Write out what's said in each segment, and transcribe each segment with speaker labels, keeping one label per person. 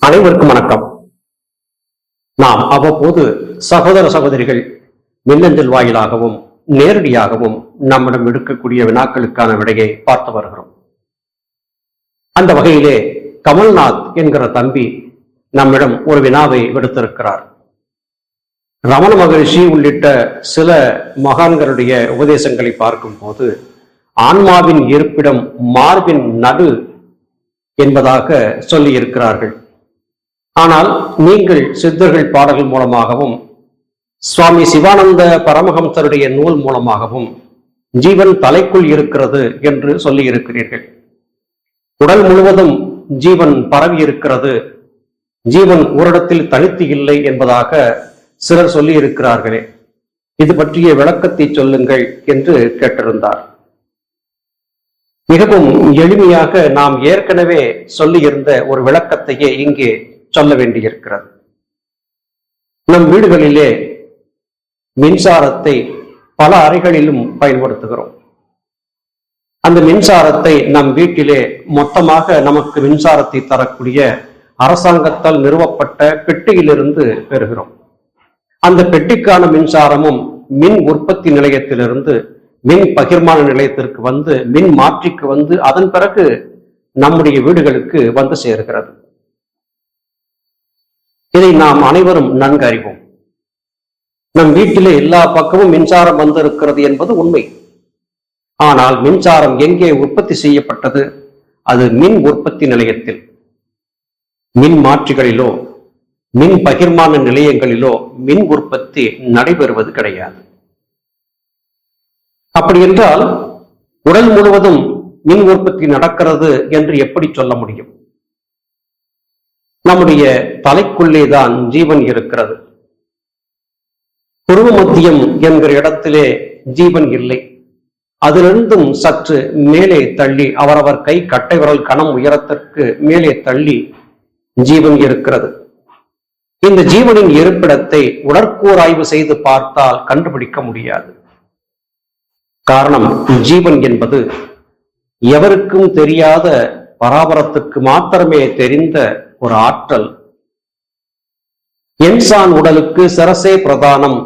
Speaker 1: அனைவருக்கும் வணக்கம். நாம் அவ்வப்போது சகோதர சகோதரிகள் மின்னஞ்சல் வாயிலாகவும் நேரடியாகவும் நம்மிடம் எடுக்கக்கூடிய வினாக்களுக்கான விடையை பார்த்து வருகிறோம். அந்த வகையிலே கமல்நாத் என்கிற தம்பி நம்மிடம் ஒரு வினாவை விடுத்திருக்கிறார். ரமண மகரிஷி உள்ளிட்ட சில மகான்களுடைய உபதேசங்களை பார்க்கும் போது ஆன்மாவின் இருப்பிடம் மார்பின் நடு என்பதாக சொல்லி இருக்கிறார்கள். ஆனால் நீங்கள் சித்தர்கள் பாடல்கள் மூலமாகவும் சுவாமி சிவானந்த பரமஹம்சருடைய நூல் மூலமாகவும் ஜீவன் தலைக்குள் இருக்கிறது என்று சொல்லி இருக்கிறீர்கள். உடல் முழுவதும் ஜீவன் பரவி இருக்கிறது, ஜீவன் ஓரிடத்தில் தனித்து இல்லை என்பதாக சிலர் சொல்லி இருக்கிறார்களே, இது பற்றிய விளக்கத்தை சொல்லுங்கள் என்று கேட்டிருந்தார். மிகவும் எளிமையாக நாம் ஏற்கனவே சொல்லியிருந்த ஒரு விளக்கத்தையே இங்கே சொல்ல வேண்டியிருக்கிறது. நம் வீடுகளிலே மின்சாரத்தை பல அறைகளிலும் பயன்படுத்துகிறோம். அந்த மின்சாரத்தை நம் வீட்டிலே மொத்தமாக நமக்கு மின்சாரத்தை தரக்கூடிய அரசாங்கத்தால் நிறுவப்பட்ட பெட்டியிலிருந்து பெறுகிறோம். அந்த பெட்டிக்கான மின்சாரமும் மின் உற்பத்தி நிலையத்திலிருந்து மின் பகிர்மான நிலையத்திற்கு வந்து மின் மாற்றிக்கு வந்து அதன் பிறகு நம்முடைய வீடுகளுக்கு வந்து சேருகிறது. இதை நாம் அனைவரும் நன்கு அறிவோம். நம் வீட்டிலே எல்லா பக்கமும் மின்சாரம் வந்திருக்கிறது என்பது உண்மை. ஆனால் மின்சாரம் எங்கே உற்பத்தி செய்யப்பட்டது? அது மின் உற்பத்தி நிலையத்தில். மின் மாற்றிகளிலோ மின் பகிர்மான நிலையங்களிலோ மின் உற்பத்தி நடைபெறுவது கிடையாது. அப்படி என்றால் உடல் முழுவதும் மின் உற்பத்தி நடக்கிறது என்று எப்படி சொல்ல முடியும்? நம்முடைய தலைக்குள்ளேதான் ஜீவன் இருக்கிறது. புருவ மத்தியம் என்கிற இடத்திலே ஜீவன் இல்லை. அதிலிருந்தும் சற்று மேலே தள்ளி அவரவர் கை கட்டை விரல் கணம் உயரத்திற்கு மேலே தள்ளி ஜீவன் இருக்கிறது. இந்த ஜீவனின் இருப்பிடத்தை உடற்கூறாய்வு செய்து பார்த்தால் கண்டுபிடிக்க முடியாது. காரணம், ஜீவன் என்பது எவருக்கும் தெரியாத பராபரத்துக்கு மாத்திரமே தெரிந்த ஒரு ஆற்றல். என்சான் உடலுக்கு சிரசே பிரதானம்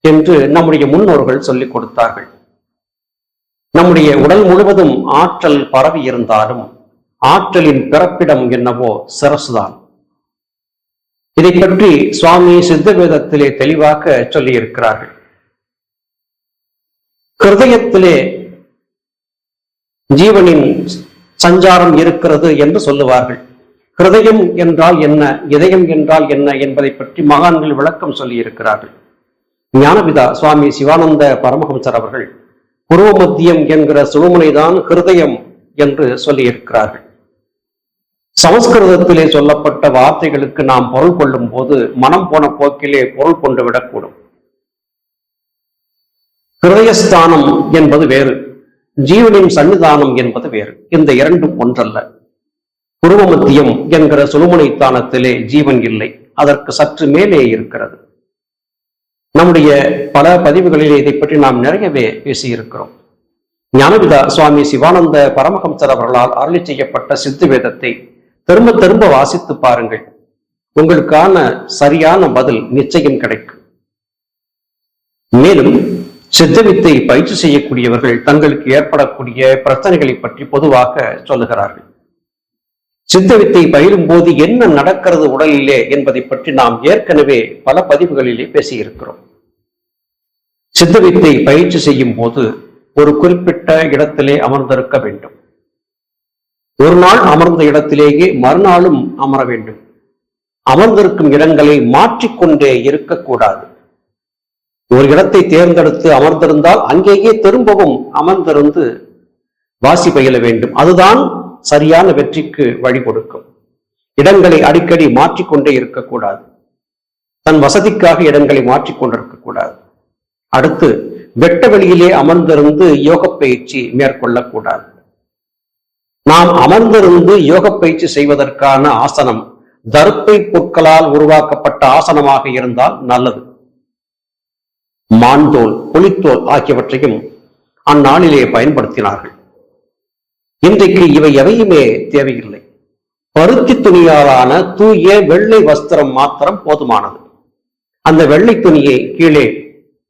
Speaker 1: என்று நம்முடைய முன்னோர்கள் சொல்லிக் கொடுத்தார்கள். நம்முடைய உடல் முழுவதும் ஆற்றல் பரவி இருந்தாலும் ஆற்றலின் பிறப்பிடம் என்னவோ சிரசுதான். இதை பற்றி சுவாமி சித்தவேதத்திலே தெளிவாக சொல்லி இருக்கிறார்கள். ஹிருதயத்திலே ஜீவனின் சஞ்சாரம் இருக்கிறது என்று சொல்லுவார்கள். ஹிருதயம் என்றால் என்ன, இதயம் என்றால் என்ன என்பதை பற்றி மகான்கள் விளக்கம் சொல்லி இருக்கிறார்கள். ஞானபிதா சுவாமி சிவானந்த பரமஹம்சர் அவர்கள் புருவ மத்தியம் என்கிற சுழுமுனைதான் ஹிருதயம் என்று சொல்லி இருக்கிறார்கள். சமஸ்கிருதத்திலே சொல்லப்பட்ட வார்த்தைகளுக்கு நாம் பொருள் கொள்ளும் போது மனம் போன போக்கிலே பொருள் கொண்டு விடக்கூடும். ஹிருதயஸ்தானம் என்பது வேறு, ஜீவனின் சன்னிதானம் என்பது வேறு. இந்த இரண்டும் ஒன்றல்ல. புருவ மத்தியம் என்கிற சுழுமுனை தானத்திலே ஜீவன் இல்லை, அதற்கு சற்று மேலே இருக்கிறது. நம்முடைய பல பதிவுகளிலே இதை பற்றி நாம் நிறையவே பேசியிருக்கிறோம். ஞானபிதா சுவாமி சிவானந்த பரமஹம்சர் அவர்களால் அருளி செய்யப்பட்ட சித்து வேதத்தை திரும்ப திரும்ப வாசித்து பாருங்கள். உங்களுக்கான சரியான பதில் நிச்சயம் கிடைக்கும். மேலும் சித்தவித்தை பயிற்சி செய்யக்கூடியவர்கள் தங்களுக்கு ஏற்படக்கூடிய பிரச்சனைகளை பற்றி பொதுவாக சொல்லுகிறார்கள். சித்தவித்தை பயிலும் போது என்ன நடக்கிறது உடலிலே என்பதை பற்றி நாம் ஏற்கனவே பல பதிவுகளிலே பேசியிருக்கிறோம். சித்தவித்தை பயிற்சி செய்யும் போது ஒரு குறிப்பிட்ட இடத்திலே அமர்ந்திருக்க வேண்டும். ஒரு நாள் அமர்ந்த இடத்திலேயே மறுநாளும் அமர வேண்டும். அமர்ந்திருக்கும் இடங்களை மாற்றிக்கொண்டே இருக்கக்கூடாது. ஒரு இடத்தை தேர்ந்தெடுத்து அமர்ந்திருந்தால் அங்கேயே திரும்பவும் அமர்ந்திருந்து வாசி பயில வேண்டும். அதுதான் சரியான வெற்றிக்கு வழி கொடுக்கும். இடங்களை அடிக்கடி மாற்றிக்கொண்டே இருக்கக்கூடாது. தன் வசதிக்காக இடங்களை மாற்றிக்கொண்டிருக்கக்கூடாது. அடுத்து வெட்ட வெளியிலே அமர்ந்திருந்து யோக பயிற்சி மேற்கொள்ளக்கூடாது. நாம் அமர்ந்திருந்து யோக பயிற்சி செய்வதற்கான ஆசனம் தர்ப்பை பொருட்களால் உருவாக்கப்பட்ட ஆசனமாக இருந்தால் நல்லது. மான்தோல், புலித்தோல் ஆகியவற்றையும் அந்நாளிலே பயன்படுத்தினார்கள். இன்றைக்கு இவை எவையுமே தேவையில்லை. பருத்தி துணியாலான தூய வெள்ளை வஸ்திரம் மாத்திரம் போதுமானது. அந்த வெள்ளை துணியை கீழே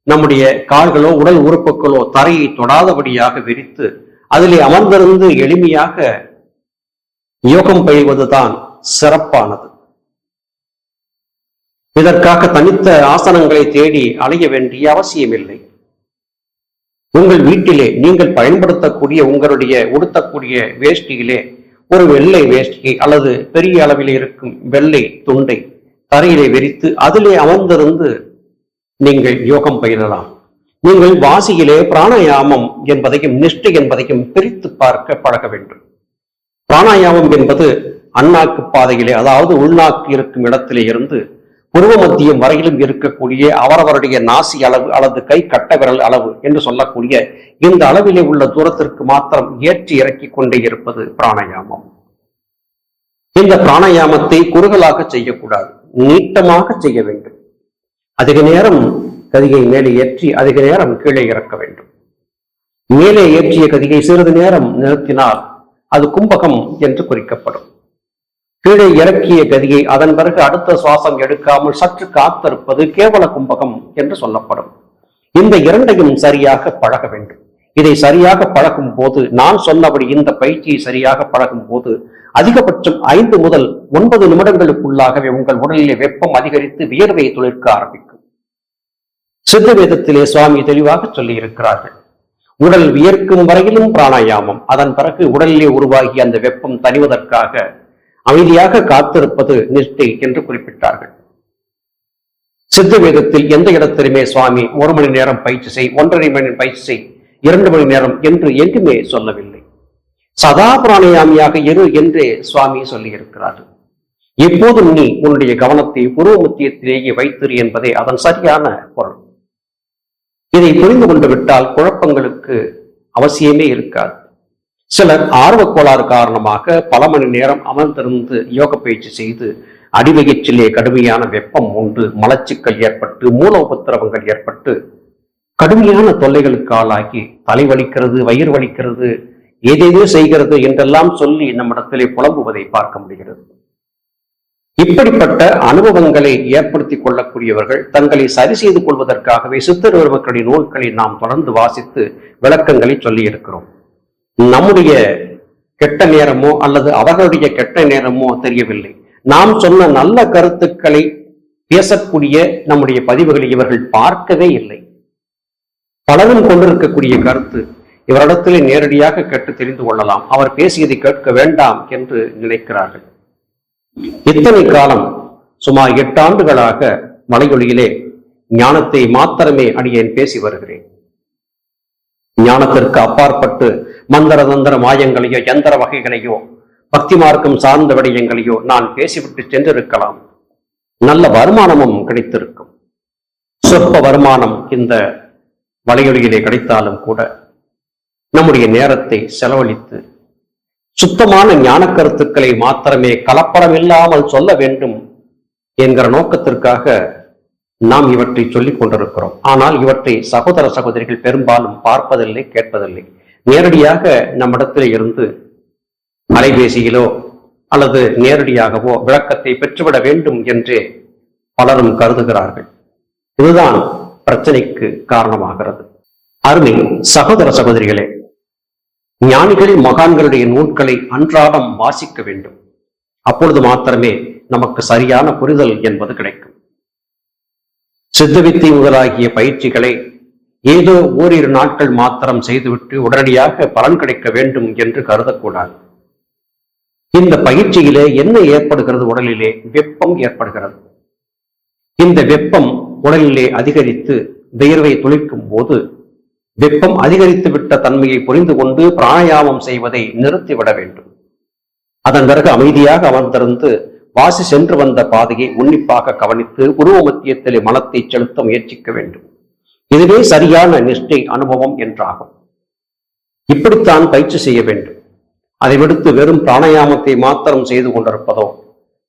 Speaker 1: நம்முடைய கால்களோ உடல் உறுப்புகளோ தரையை தொடாதபடியாக விரித்து அதிலே அமர்ந்திருந்து எளிமையாக யோகம் பயில்வதுதான் சிறப்பானது. இதற்காக தனித்த ஆசனங்களை தேடி அலைய வேண்டிய அவசியமில்லை. உங்கள் வீட்டிலே நீங்கள் பயன்படுத்தக்கூடிய உங்களுடைய உடுத்தக்கூடிய வேஷ்டியிலே ஒரு வெள்ளை வேஷ்டி அல்லது பெரிய அளவில் இருக்கும் வெள்ளை துண்டை தரையிலே விரித்து அதிலே அமர்ந்திருந்து நீங்கள் யோகம் பயிலலாம். நீங்கள் வாசியிலே பிராணாயாமம் என்பதையும் நிஷ்டை என்பதையும் பிரித்து பார்க்க பழக வேண்டும். பிராணாயாமம் என்பது அண்ணாக்கு பாதையிலே, அதாவது உள்நாக்கு இருக்கும் இடத்திலே இருந்து புருவ மத்தியம் வரையிலும் இருக்கக்கூடிய அவரவருடைய நாசி அளவு அல்லது கை கட்ட விரல் அளவு என்று சொல்லக்கூடிய இந்த அளவிலே உள்ள தூரத்திற்கு மாத்திரம் ஏற்றி இறக்கி கொண்டே இருப்பது பிராணாயாமம். இந்த பிராணாயாமத்தை குறுகலாக செய்யக்கூடாது, நீட்டமாக செய்ய வேண்டும். அதிக நேரம் கதிகை மேலே ஏற்றி அதிக நேரம் கீழே இறக்க வேண்டும். மேலே ஏற்றிய கதிகை சிறிது நேரம் நிறுத்தினால் அது கும்பகம் என்று குறிக்கப்படும். கீழே இறக்கிய கதியை அதன் பிறகு அடுத்த சுவாசம் எடுக்காமல் சற்று காத்திருப்பது கேவல கும்பகம் என்று சொல்லப்படும். இந்த இரண்டையும் சரியாக பழக வேண்டும். இதை சரியாக பழகும் போது, நான் சொன்னபடி இந்த பயிற்சியை சரியாக பழகும் போது அதிகபட்சம் 5 முதல் 9 நிமிடங்களுக்குள்ளாகவே உங்கள் உடலிலே வெப்பம் அதிகரித்து வியர்வையை துளிர்க்க ஆரம்பிக்கும். சித்த வேதத்திலே சுவாமி தெளிவாக சொல்லி இருக்கிறார்கள், உடல் வியர்க்கும் வரையிலும் பிராணாயாமம், அதன் பிறகு உடலிலே உருவாகி அந்த வெப்பம் தணிவதற்காக அமைதியாக காத்திருப்பது நிஷ்டை என்று குறிப்பிட்டார்கள். சித்த வேதத்தில் எந்த இடத்திலுமே சுவாமி 1 மணி நேரம் பயிற்சி செய், 1.5 மணி நேரம் பயிற்சி செய், 2 மணி நேரம் என்று எங்குமே சொல்லவில்லை. சதா பிராணாயாமியாக இரு என்றே சுவாமி சொல்லி இருக்கிறார்கள். எப்போதும் நீ உன்னுடைய கவனத்தை புருவ மத்தியத்திலேயே வைத்திரு என்பதே அதன் சரியான பொருள். இதை புரிந்து கொண்டு விட்டால் குழப்பங்களுக்கு அவசியமே இருக்காது. சிலர் ஆர்வ கோளாறு காரணமாக பல மணி நேரம் அமர்ந்திருந்து யோக பயிற்சி செய்து அடிவயிற்றிலே கடுமையான வெப்பம் உண்டு, மலச்சிக்கல் ஏற்பட்டு மூல உபத்திரவங்கள் ஏற்பட்டு கடுமையான தொல்லைகளுக்கு ஆளாகி தலை வலிக்கிறது, வயிறு வலிக்கிறது, ஏதேதோ செய்கிறது என்றெல்லாம் சொல்லி நம்மிடத்திலே புலம்புவதை பார்க்க முடிகிறது. இப்படிப்பட்ட அனுபவங்களை ஏற்படுத்திக் கொள்ளக்கூடியவர்கள் தங்களை சரி செய்து கொள்வதற்காகவே சித்தர் பெருமக்களுடைய நூல்களை நாம் தொடர்ந்து வாசித்து விளக்கங்களை சொல்லி இருக்கிறோம். நம்முடைய கெட்ட நேரமோ அல்லது அவர்களுடைய கெட்ட நேரமோ தெரியவில்லை. நாம் சொன்ன நல்ல கருத்துக்களை பேசக்கூடிய நம்முடைய பதிவுகளை இவர்கள் பார்க்கவே இல்லை. பலரும் கொண்டிருக்கக்கூடிய கருத்து இவரிடத்திலே நேரடியாக கேட்டு தெரிந்து கொள்ளலாம், அவர் பேசியதை கேட்க வேண்டாம் என்று நினைக்கிறார்கள். இத்தனை காலம் சுமார் 8 ஆண்டுகளாக மலையொலியிலே ஞானத்தை மாத்திரமே அடியேன் பேசி வருகிறேன். ஞானத்திற்கு அப்பாற்பட்டு மந்திர தந்திர மாயங்களையோ யந்திர வகைகளையோ பக்தி மார்க்கம் சார்ந்த விடயங்களையோ நான் பேசிவிட்டு சென்றிருக்கலாம். நல்ல வருமானமும் கிடைத்திருக்கும். சொற்ப வருமானம் இந்த வலையொலியிலே கிடைத்தாலும் கூட நம்முடைய நேரத்தை செலவழித்து சுத்தமான ஞான கருத்துக்களை மாத்திரமே கலப்படமில்லாமல் சொல்ல வேண்டும் என்கிற நோக்கத்திற்காக நாம் இவற்றை சொல்லிக் கொண்டிருக்கிறோம். ஆனால் இவற்றை சகோதர சகோதரிகள் பெரும்பாலும் பார்ப்பதில்லை, கேட்பதில்லை. நேரடியாக நம்மிடத்தில் இருந்து அலைபேசியிலோ அல்லது நேரடியாகவோ விளக்கத்தை பெற்றுவிட வேண்டும் என்றே பலரும் கருதுகிறார்கள். இதுதான் பிரச்சனைக்கு காரணமாகிறது. அருமை சகோதர சகோதரிகளே, ஞானிகள் மகான்களுடைய நூல்களை அன்றாடம் வாசிக்க வேண்டும். அப்பொழுது மாத்திரமே நமக்கு சரியான புரிதல் என்பது கிடைக்கும். சித்தவித்தை முதலாகிய பயிற்சிகளை ஏதோ ஓரிரு நாட்கள் மாத்திரம் செய்துவிட்டு உடனடியாக பலன் கிடைக்க வேண்டும் என்று கருதக்கூடாது. இந்த பயிற்சியிலே என்ன ஏற்படுகிறது? உடலிலே வெப்பம் ஏற்படுகிறது. இந்த வெப்பம் உடலிலே அதிகரித்து வியர்வை துளிக்கும் போது வெப்பம் அதிகரித்து விட்ட தன்மையை புரிந்து கொண்டு பிராணாயாமம் செய்வதை நிறுத்திவிட வேண்டும். அதன் பிறகு அமைதியாக அமர்ந்திருந்து வாசி சென்று வந்த பாதையை உன்னிப்பாக கவனித்து உருவ மத்தியத்திலே மனத்தை செலுத்த முயற்சிக்க வேண்டும். இதுவே சரியான நிஷ்டை அனுபவம் என்றாகும். இப்படித்தான் பயிற்சி செய்ய வேண்டும். அதை விடுத்து வெறும் பிராணாயாமத்தை மாத்திரம் செய்து கொண்டிருப்பதோ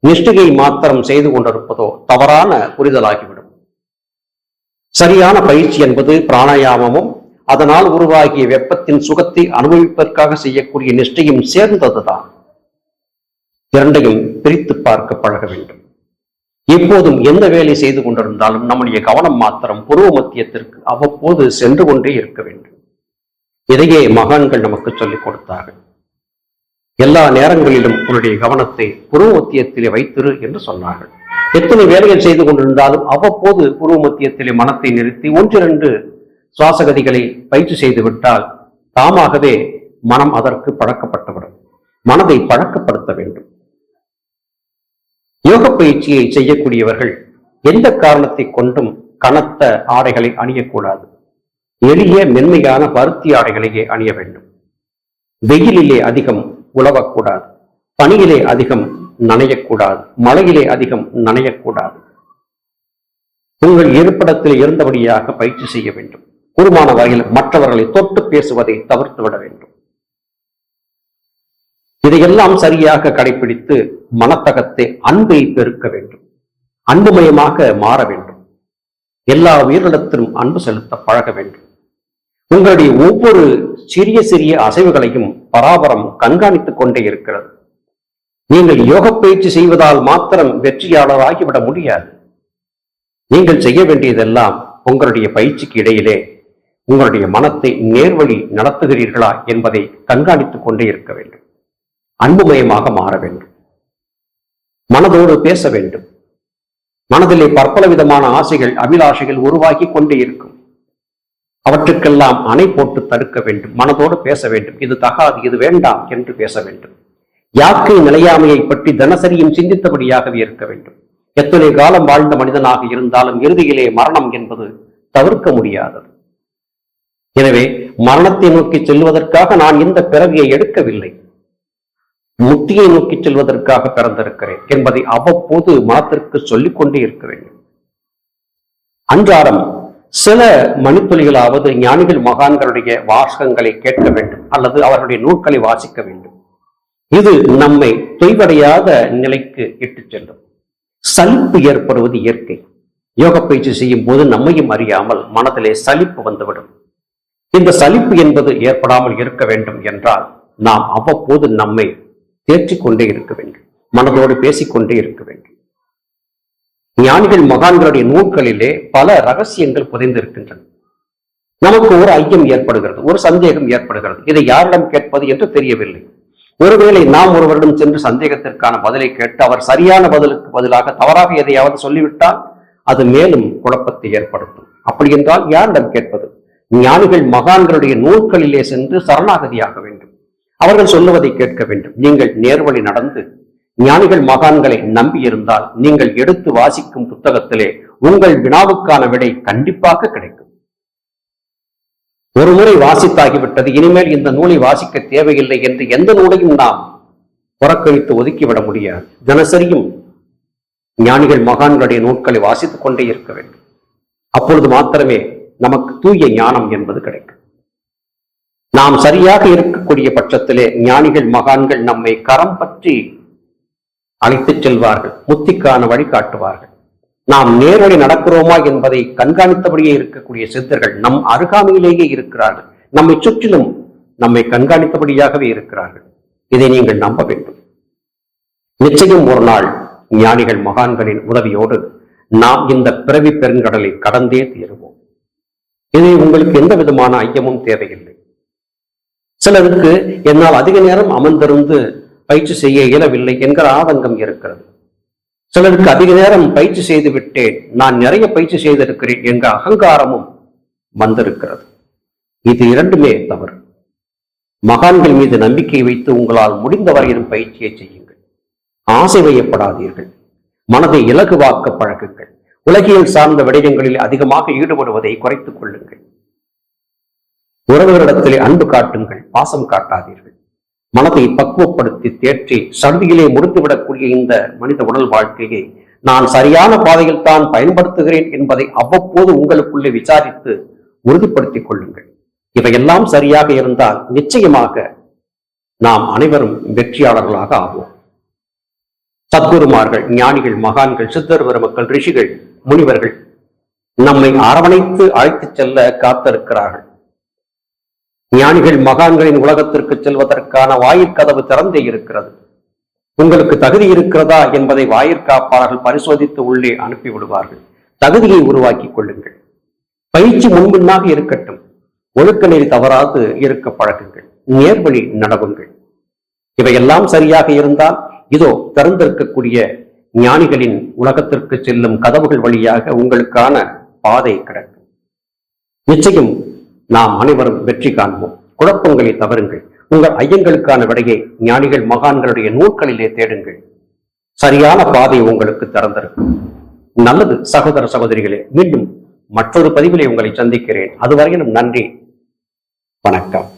Speaker 1: நிஷ்டையை மாத்திரம் செய்து கொண்டிருப்பதோ தவறான புரிதலாகிவிடும். சரியான பயிற்சி என்பது பிராணாயாமமும் அதனால் உருவாகிய வெப்பத்தின் சுகத்தை அனுபவிப்பதற்காக செய்யக்கூடிய நிஷ்டையும் சேர்ந்ததுதான். இரண்டையும் பிரித்து பார்க்க பழக வேண்டும். எப்போதும் எந்த வேலை செய்து கொண்டிருந்தாலும் நம்முடைய கவனம் மாத்திரம் புருவ மத்தியத்திற்கு அவ்வப்போது சென்று கொண்டே இருக்க வேண்டும். இதையே மகான்கள் நமக்கு சொல்லிக் கொடுத்தார்கள். எல்லா நேரங்களிலும் உன்னுடைய கவனத்தை புருவ மத்தியத்திலே வைத்திரு என்று சொன்னார்கள். எத்தனை வேலைகள் செய்து கொண்டிருந்தாலும் அவ்வப்போது புருவ மத்தியத்திலே மனத்தை நிறுத்தி 1-2 சுவாசகதிகளை பயிற்சி செய்து விட்டால் தாமாகவே மனம் அதற்கு பழக்கப்பட்டுவிடும். மனதை பழக்கப்படுத்த வேண்டும். யோக பயிற்சியை செய்யக்கூடியவர்கள் எந்த காரணத்தை கொண்டும் கனத்த ஆடைகளை அணியக்கூடாது. எளிய மென்மையான பருத்தி ஆடைகளையே அணிய வேண்டும். வெயிலிலே அதிகம் உலவக்கூடாது. பனியிலே அதிகம் நனையக்கூடாது. மழையிலே அதிகம் நனையக்கூடாது. உங்கள் இருப்பிடத்தில் இருந்தபடியாக பயிற்சி செய்ய வேண்டும். கூடுமான வகையில் மற்றவர்களை தொட்டு பேசுவதை தவிர்த்து விட வேண்டும். இதையெல்லாம் சரியாக கடைபிடித்து மனத்தகத்தை அன்பை பெருக்க வேண்டும். அன்புமயமாக மாற வேண்டும். எல்லா உயிரிடத்திலும் அன்பு செலுத்த பழக வேண்டும். உங்களுடைய ஒவ்வொரு சிறிய சிறிய அசைவுகளையும் பராபரம் கண்காணித்துக் கொண்டே இருக்கிறது. நீங்கள் யோக பயிற்சி செய்வதால் மாத்திரம் வெற்றியாளராகிவிட முடியாது. நீங்கள் செய்ய வேண்டியதெல்லாம் உங்களுடைய பயிற்சிக்கு இடையிலே உங்களுடைய மனத்தை நேர்வழி நடத்துகிறீர்களா என்பதை கண்காணித்துக் கொண்டே இருக்க வேண்டும். அன்புமயமாக மாற வேண்டும். மனதோடு பேச வேண்டும். மனதிலே பற்பல விதமான ஆசைகள் அபிலாஷைகள் உருவாகி கொண்டே இருக்கும். அவற்றுக்கெல்லாம் அணை போட்டு தடுக்க வேண்டும். மனதோடு பேச வேண்டும். இது தகாது, இது வேண்டாம் என்று பேச வேண்டும். யாக்கை நிலையாமையை பற்றி தினசரியும் சிந்தித்தபடியாகவே இருக்க வேண்டும். எத்தனை காலம் வாழ்ந்த மனிதனாக இருந்தாலும் இறுதியிலே மரணம் என்பது தவிர்க்க முடியாதது. எனவே மரணத்தை நோக்கி செல்வதற்காக நான் இந்த பிறவியை எடுக்கவில்லை, முக்தியை நோக்கி செல்வதற்காக பிறந்திருக்கிறேன் என்பதை அவ்வப்போது மனத்திற்கு சொல்லிக் கொண்டே இருக்க வேண்டும். அன்றாடம் சில மணித்துளிகளாவது ஞானிகள் மகான்களுடைய வாசகங்களை கேட்க வேண்டும் அல்லது அவர்களுடைய நூல்களை வாசிக்க வேண்டும். இது நம்மை தொய்வடையாத நிலைக்கு இட்டுச் செல்லும். சலிப்பு ஏற்படுவது இயற்கை. யோக பயிற்சி செய்யும் போது நம்மையும் அறியாமல் மனதிலே சலிப்பு வந்துவிடும். இந்த சலிப்பு என்பது ஏற்படாமல் இருக்க வேண்டும் என்றால் நாம் அவ்வப்போது நம்மை தேற்றிக் கொண்டே இருக்க வேண்டும். மனதோடு பேசிக்கொண்டே இருக்க வேண்டும். ஞானிகள் மகான்களுடைய நூல்களிலே பல ரகசியங்கள் புதைந்திருக்கின்றன. நமக்கு ஒரு ஐயம் ஏற்படுகிறது, ஒரு சந்தேகம் ஏற்படுகிறது. இதை யாரிடம் கேட்பது என்று தெரியவில்லை. ஒருவேளை நாம் ஒருவரிடம் சென்று சந்தேகத்திற்கான பதிலை கேட்டு அவர் சரியான பதிலுக்கு பதிலாக தவறாக எதையாவது சொல்லிவிட்டால் அது மேலும் குழப்பத்தை ஏற்படுத்தும். அப்படி என்றால் யாரிடம் கேட்பது? ஞானிகள் மகான்களுடைய நூல்களிலே சென்று சரணாகதியாக வேண்டும். அவர்கள் சொல்லுவதை கேட்க வேண்டும். நீங்கள் நேர்வழி நடந்து ஞானிகள் மகான்களை நம்பி இருந்தால் நீங்கள் எடுத்து வாசிக்கும் புத்தகத்திலே உங்கள் வினாவுக்கான விடை கண்டிப்பாக கிடைக்கும். ஒரு முறை வாசித்தாகிவிட்டது, இனிமேல் இந்த நூலை வாசிக்க தேவையில்லை என்று எந்த நூலையும் நாம் புறக்கணித்து ஒதுக்கிவிட முடியாது. தினசரியும் ஞானிகள் மகான்களுடைய நூல்களை வாசித்துக் கொண்டே இருக்க வேண்டும். அப்பொழுது மாத்திரமே நமக்கு தூய ஞானம் என்பது கிடைக்கும். நாம் சரியாக இருக்கக்கூடிய பட்சத்திலே ஞானிகள் மகான்கள் நம்மை கரம் பற்றி அழைத்துச் செல்வார்கள், முத்திக்கான வழிகாட்டுவார்கள். நாம் நேர்வழி நடக்கிறோமா என்பதை கண்காணித்தபடியே இருக்கக்கூடிய சித்தர்கள் நம் அருகாமையிலேயே இருக்கிறார்கள். நம்மை சுற்றிலும் நம்மை கண்காணித்தபடியாகவே இருக்கிறார்கள். இதை நீங்கள் நம்ப வேண்டும். நிச்சயம் ஒரு நாள் ஞானிகள் மகான்களின் உதவியோடு நாம் இந்த பிறவி பெருங்கடலை கடந்தே தீருவோம். இதில் உங்களுக்கு எந்த விதமான ஐயமும் தேவையில்லை. சிலருக்கு என்னால் அதிக நேரம் அமர்ந்திருந்து பயிற்சி செய்ய இயலவில்லை என்கிற ஆதங்கம் இருக்கிறது. சிலருக்கு அதிக நேரம் பயிற்சி செய்து விட்டேன், நான் நிறைய பயிற்சி செய்திருக்கிறேன் என்ற அகங்காரமும் வந்திருக்கிறது. இது இரண்டுமே தவறு. மகான்கள் மீது நம்பிக்கை வைத்து உங்களால் முடிந்த வரையிலும் பயிற்சியை செய்யுங்கள். ஆசை வையப்படாதீர்கள். மனதை இலகுவாக்க பழகுங்கள். உலகியல் சார்ந்த விடயங்களில் அதிகமாக ஈடுபடுவதை குறைத்துக் கொள்ளுங்கள். உறவுகளிடத்திலே அன்பு காட்டுங்கள், பாசம் காட்டாதீர்கள். மனதை பக்குவப்படுத்தி தேற்றி சடுதியிலே முடித்துவிடக்கூடிய இந்த மனித உடல் வாழ்க்கையை நான் சரியான பாதையில் தான் பயன்படுத்துகிறேன் என்பதை அவ்வப்போது உங்களுக்குள்ளே விசாரித்து உறுதிப்படுத்திக் கொள்ளுங்கள். இவையெல்லாம் சரியாக இருந்தால் நிச்சயமாக நாம் அனைவரும் வெற்றியாளர்களாக ஆவோம். சத்குருமார்கள், ஞானிகள், மகான்கள், சித்தர் பெருமக்கள், ரிஷிகள், முனிவர்கள் நம்மை அரவணைத்து அழைத்துச் செல்ல காத்திருக்கிறார்கள். ஞானிகள் மகான்களின் உலகத்திற்கு செல்வதற்கான வாயிற்கதவு திறந்தே இருக்கிறது. உங்களுக்கு தகுதி இருக்கிறதா என்பதை வாயிற்காப்பாளர்கள் பரிசோதித்து உள்ளே அனுப்பி விடுவார்கள். தகுதியை உருவாக்கிக் கொள்ளுங்கள். பயிற்சி முன்பின்னாக இருக்கட்டும். ஒழுக்க நெறி தவறாது இருக்க பழகுங்கள். நேர்வழி நடவுங்கள். இவையெல்லாம் சரியாக இருந்தால் இதோ திறந்திருக்கக்கூடிய ஞானிகளின் உலகத்திற்கு செல்லும் கதவுகள் வழியாக உங்களுக்கான பாதை கிடக்கும். நிச்சயம் நாம் அனைவரும் வெற்றி காண்போம். குழப்பங்களை தவறுங்கள். உங்கள் ஐயங்களுக்கான விடையை ஞானிகள் மகான்களுடைய நூல்களிலே தேடுங்கள். சரியான பாதை உங்களுக்கு திறந்திருக்கும். நல்லது சகோதர சகோதரிகளே, மீண்டும் மற்றொரு பதிவிலே உங்களை சந்திக்கிறேன். அதுவரையிலும் நன்றி, வணக்கம்.